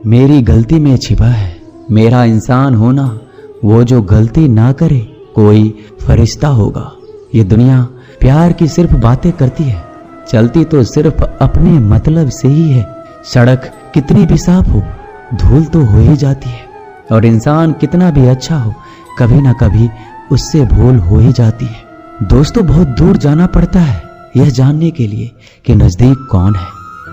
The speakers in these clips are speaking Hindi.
मेरी गलती में छिपा है मेरा इंसान होना। वो जो गलती ना करे कोई फरिश्ता होगा। ये दुनिया प्यार की सिर्फ बातें करती है, चलती तो सिर्फ अपने मतलब से ही है। सड़क कितनी भी साफ हो धूल तो हो ही जाती है, और इंसान कितना भी अच्छा हो कभी ना कभी उससे भूल हो ही जाती है। दोस्तों, बहुत दूर जाना पड़ता है यह जानने के लिए कि नजदीक कौन है।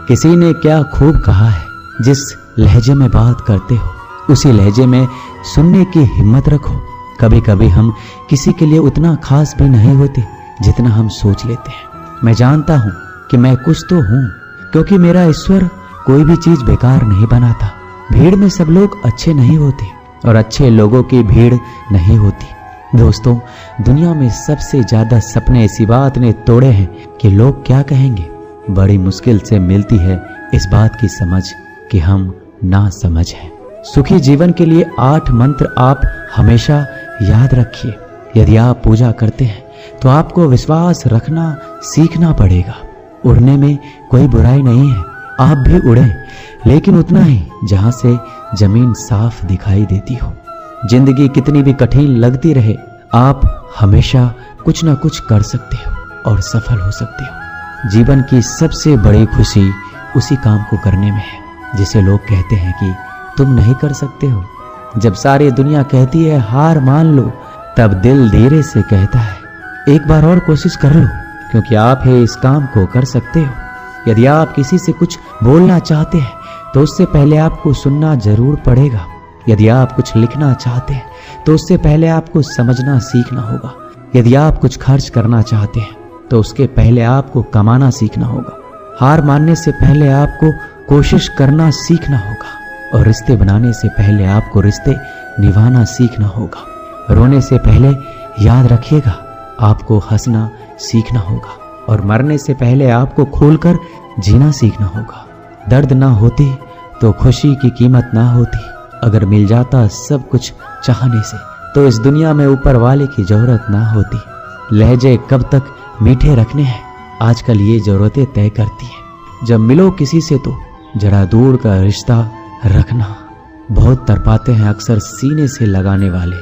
किसी ने क्या खूब कहा है, जिस लहजे में बात करते हो उसी लहजे में सुनने की हिम्मत रखो। कभी कभी हम किसी के लिए उतना खास भी नहीं होते जितना हम सोच लेते हैं। मैं जानता हूँ कि मैं कुछ तो हूँ, क्योंकि मेरा ईश्वर कोई भी चीज बेकार नहीं बनाता। भीड़ में सब लोग अच्छे नहीं होते और अच्छे लोगों की भीड़ नहीं होती। दोस्तों, दुनिया में सबसे ज्यादा सपने इसी बात ने तोड़े हैं कि लोग क्या कहेंगे। बड़ी मुश्किल से मिलती है इस बात की समझ कि हम ना समझ हैं। सुखी जीवन के लिए 8 मंत्र आप हमेशा याद रखिए। यदि आप पूजा करते हैं तो आपको विश्वास रखना सीखना पड़ेगा। उड़ने में कोई बुराई नहीं है, आप भी उड़ें, लेकिन उतना ही जहां से जमीन साफ दिखाई देती हो। जिंदगी कितनी भी कठिन लगती रहे, आप हमेशा कुछ ना कुछ कर सकते हो और सफल हो सकते हो। जीवन की सबसे बड़ी खुशी उसी काम को करने में है जिसे लोग कहते हैं कि तुम नहीं कर सकते हो। जब सारी दुनिया कहती है हार मान लो, तब दिल धीरे से कहता है एक बार और कोशिश कर लो, क्योंकि आप ही इस काम को कर सकते हो। यदि आप किसी से कुछ बोलना चाहते हैं तो उससे पहले आपको सुनना जरूर पड़ेगा। यदि आप कुछ लिखना चाहते हैं तो उससे पहले आपको समझना सीखना होगा। यदि आप कुछ खर्च करना चाहते हैं तो उसके पहले आपको कमाना सीखना होगा। हार मानने से पहले आपको कोशिश करना सीखना होगा, और रिश्ते बनाने से पहले आपको रिश्ते निभाना सीखना होगा। रोने से पहले याद रखिएगा आपको हंसना सीखना होगा, और मरने से पहले आपको खोलकर जीना सीखना होगा। दर्द ना होती तो खुशी की कीमत ना होती। अगर मिल जाता सब कुछ चाहने से तो इस दुनिया में ऊपर वाले की जरूरत ना होती। लहजे कब तक मीठे रखने हैं आजकल ये जरूरतें तय करती हैं। जब मिलो किसी से तो जरा दूर का रिश्ता रखना। बहुत तड़पाते हैं अक्सर सीने से लगाने वाले।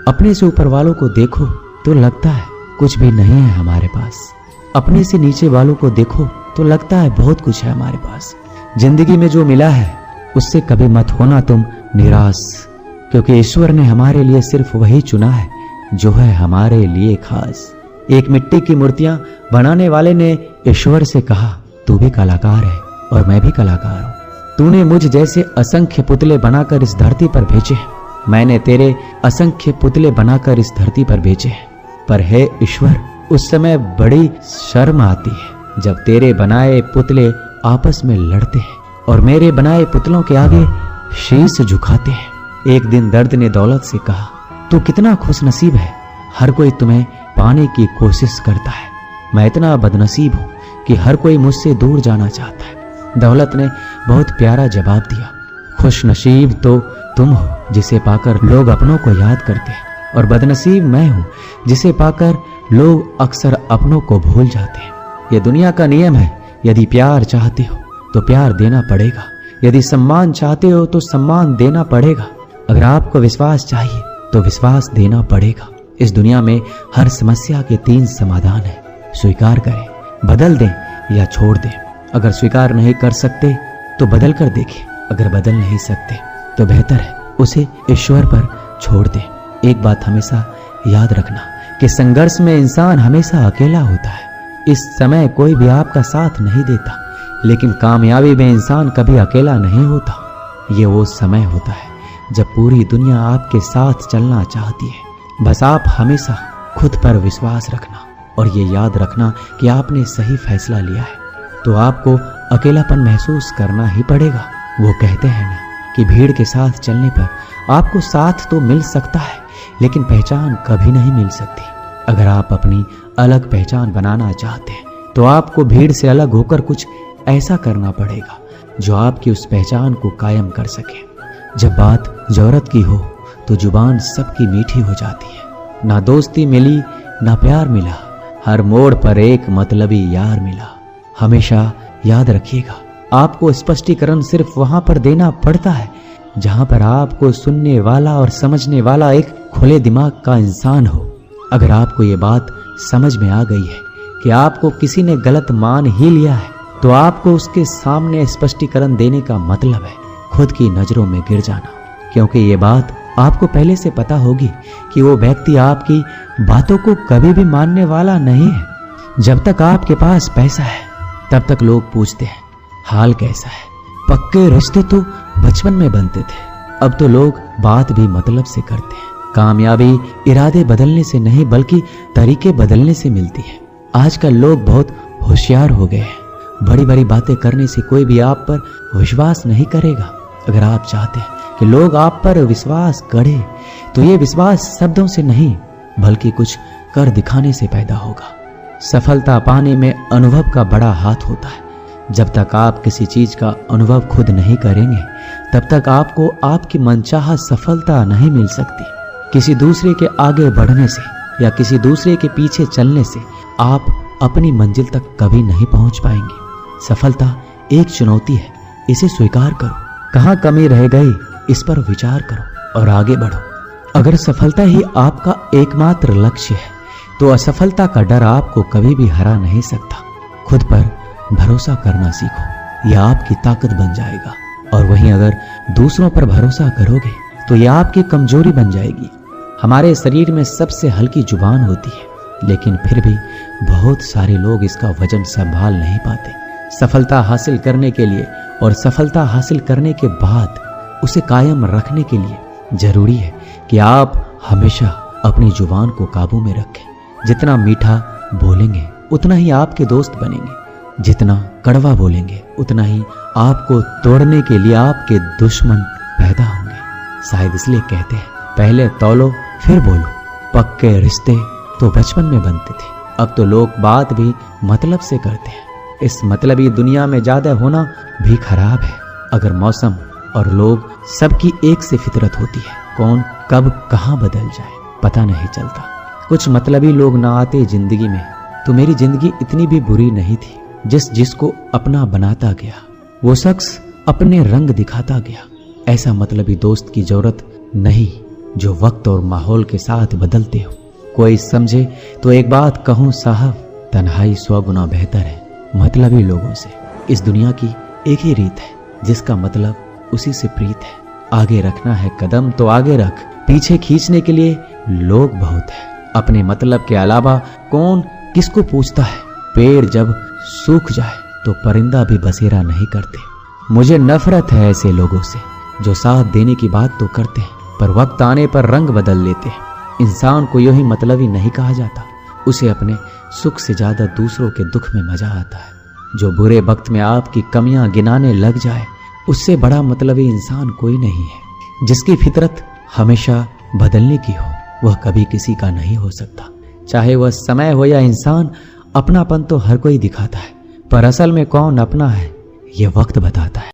अपने से ऊपर वालों को देखो तो लगता है कुछ भी नहीं है हमारे पास। अपने से नीचे वालों को देखो तो लगता है बहुत कुछ है हमारे पास। जिंदगी में जो मिला है उससे कभी मत होना तुम निराश, क्योंकि ईश्वर ने हमारे लिए सिर्फ वही चुना है जो है हमारे लिए खास। एक मिट्टी की मूर्तियां बनाने वाले ने ईश्वर से कहा तू भी कलाकार है और मैं भी कलाकार हूं। तूने मुझ जैसे असंख्य पुतले बनाकर इस धरती पर भेजे हैं, मैंने तेरे असंख्य पुतले बनाकर इस धरती पर भेजे हैं। पर हे ईश्वर, उस समय बड़ी शर्म आती है जब तेरे बनाए पुतले आपस में लड़ते हैं और मेरे बनाए पुतलों के आगे शीश झुकाते हैं। एक दिन दर्द ने दौलत से कहा तू कितना खुशनसीब है, हर कोई तुम्हें पाने की कोशिश करता है। मैं इतना बदनसीब हूं कि हर कोई मुझसे दूर जाना चाहता है। दौलत ने बहुत प्यारा जवाब दिया, खुशनसीब तो तुम हो जिसे पाकर लोग अपनों को याद करते हैं, और बदनसीब मैं हूं जिसे पाकर लोग अक्सर अपनों को भूल जाते हैं। यह दुनिया का नियम है, यदि प्यार चाहते हो तो प्यार देना पड़ेगा, यदि सम्मान चाहते हो तो सम्मान देना पड़ेगा। अगर आपको विश्वास चाहिए तो विश्वास देना पड़ेगा। इस दुनिया में हर समस्या के 3 समाधान है, स्वीकार करें, बदल दें या छोड़ दें। अगर स्वीकार नहीं कर सकते तो बदल कर देखें, अगर बदल नहीं सकते तो बेहतर है उसे ईश्वर पर छोड़ दें। एक बात हमेशा याद रखना कि संघर्ष में इंसान हमेशा अकेला होता है। इस समय कोई भी आपका साथ नहीं देता, लेकिन कामयाबी में इंसान कभी अकेला नहीं होता। ये वो समय होता है जब पूरी दुनिया आपके साथ चलना चाहती है। बस आप हमेशा खुद पर विश्वास रखना और ये याद रखना कि आपने सही फैसला लिया है, तो आपको अकेलापन महसूस करना ही पड़ेगा। वो कहते हैं ना कि भीड़ के साथ चलने पर आपको साथ तो मिल सकता है, लेकिन पहचान कभी नहीं मिल सकती। अगर आप अपनी अलग पहचान बनाना चाहते हैं तो आपको भीड़ से अलग होकर कुछ ऐसा करना पड़ेगा जो आपकी उस पहचान को कायम कर सके। जब बात जरूरत की हो तो जुबान सबकी मीठी हो जाती है। ना दोस्ती मिली ना प्यार मिला, हर मोड़ पर एक मतलबी यार मिला। हमेशा याद रखिएगा आपको स्पष्टीकरण सिर्फ वहां पर देना पड़ता है जहां पर आपको सुनने वाला और समझने वाला एक खुले दिमाग का इंसान हो। अगर आपको ये बात समझ में आ गई है कि आपको किसी ने गलत मान ही लिया है, तो आपको उसके सामने स्पष्टीकरण देने का मतलब है खुद की नजरों में गिर जाना, क्योंकि ये बात आपको पहले से पता होगी कि वो व्यक्ति आपकी बातों को कभी भी मानने वाला नहीं है। जब तक आपके पास पैसा है तब तक लोग पूछते हैं हाल कैसा है। पक्के रिश्ते तो बचपन में बनते थे, अब तो लोग बात भी मतलब से करते हैं। कामयाबी इरादे बदलने से नहीं बल्कि तरीके बदलने से मिलती है। आजकल लोग बहुत होशियार हो गए हैं। बड़ी बड़ी बातें करने से कोई भी आप पर विश्वास नहीं करेगा। अगर आप चाहते हैं कि लोग आप पर विश्वास करें तो ये विश्वास शब्दों से नहीं बल्कि कुछ कर दिखाने से पैदा होगा। सफलता पाने में अनुभव का बड़ा हाथ होता है। जब तक आप किसी चीज का अनुभव खुद नहीं करेंगे तब तक आपको आपकी मनचाहा सफलता नहीं मिल सकती। किसी दूसरे के आगे बढ़ने से या किसी दूसरे के पीछे चलने से आप अपनी मंजिल तक कभी नहीं पहुंच पाएंगे। सफलता एक चुनौती है, इसे स्वीकार करो। कहाँ कमी रह गई इस पर विचार करो और आगे बढ़ो। अगर सफलता ही आपका एकमात्र लक्ष्य है तो असफलता का डर आपको कभी भी हरा नहीं सकता। खुद पर भरोसा करना सीखो, यह आपकी ताकत बन जाएगा। और वहीं अगर दूसरों पर भरोसा करोगे तो यह आपकी कमजोरी बन जाएगी। हमारे शरीर में सबसे हल्की जुबान होती है, लेकिन फिर भी बहुत सारे लोग इसका वजन संभाल नहीं पाते। सफलता हासिल करने के लिए और सफलता हासिल करने के बाद उसे कायम रखने के लिए जरूरी है कि आप हमेशा अपनी जुबान को काबू में रखें। जितना मीठा बोलेंगे उतना ही आपके दोस्त बनेंगे, जितना कड़वा बोलेंगे उतना ही आपको तोड़ने के लिए आपके दुश्मन पैदा होंगे। शायद इसलिए कहते हैं पहले तौलो फिर बोलो। पक्के रिश्ते तो बचपन में बनते थे, अब तो लोग बात भी मतलब से करते हैं। इस मतलबी दुनिया में ज्यादा होना भी खराब है। अगर मौसम और लोग सबकी एक से फितरत होती है, कौन कब कहां बदल जाए पता नहीं चलता। कुछ मतलबी लोग ना आते जिंदगी में तो मेरी जिंदगी इतनी भी बुरी नहीं थी। जिसको अपना बनाता गया वो शख्स अपने रंग दिखाता गया। ऐसा मतलबी दोस्त की जरूरत नहीं जो वक्त और माहौल के साथ बदलते हो। कोई समझे तो एक बात कहूं साहब, तन्हाई 100 गुना बेहतर है मतलबी लोगों से। इस दुनिया की एक ही रीत है, जिसका मतलब उसी से प्रीत है। आगे रखना है कदम तो आगे रख, पीछे खींचने के लिए लोग बहुत है। अपने मतलब के अलावा कौन किसको पूछता है। पेड़ जब सूख जाए तो परिंदा भी बसेरा नहीं करते। मुझे नफरत है ऐसे लोगों से जो साथ देने की बात तो करते हैं पर वक्त आने पर रंग बदल लेते हैं। इंसान को यूं ही मतलबी नहीं कहा जाता, उसे अपने सुख से ज्यादा दूसरों के दुख में मजा आता है। जो बुरे वक्त में आपकी कमियां गिनाने लग जाए उससे बड़ा मतलबी इंसान कोई नहीं है। जिसकी फितरत हमेशा बदलने की हो वह कभी किसी का नहीं हो सकता। चाहे वह समय हो या इंसान, अपनापन तो हर कोई दिखाता है पर असल में कौन अपना है ये वक्त बताता है।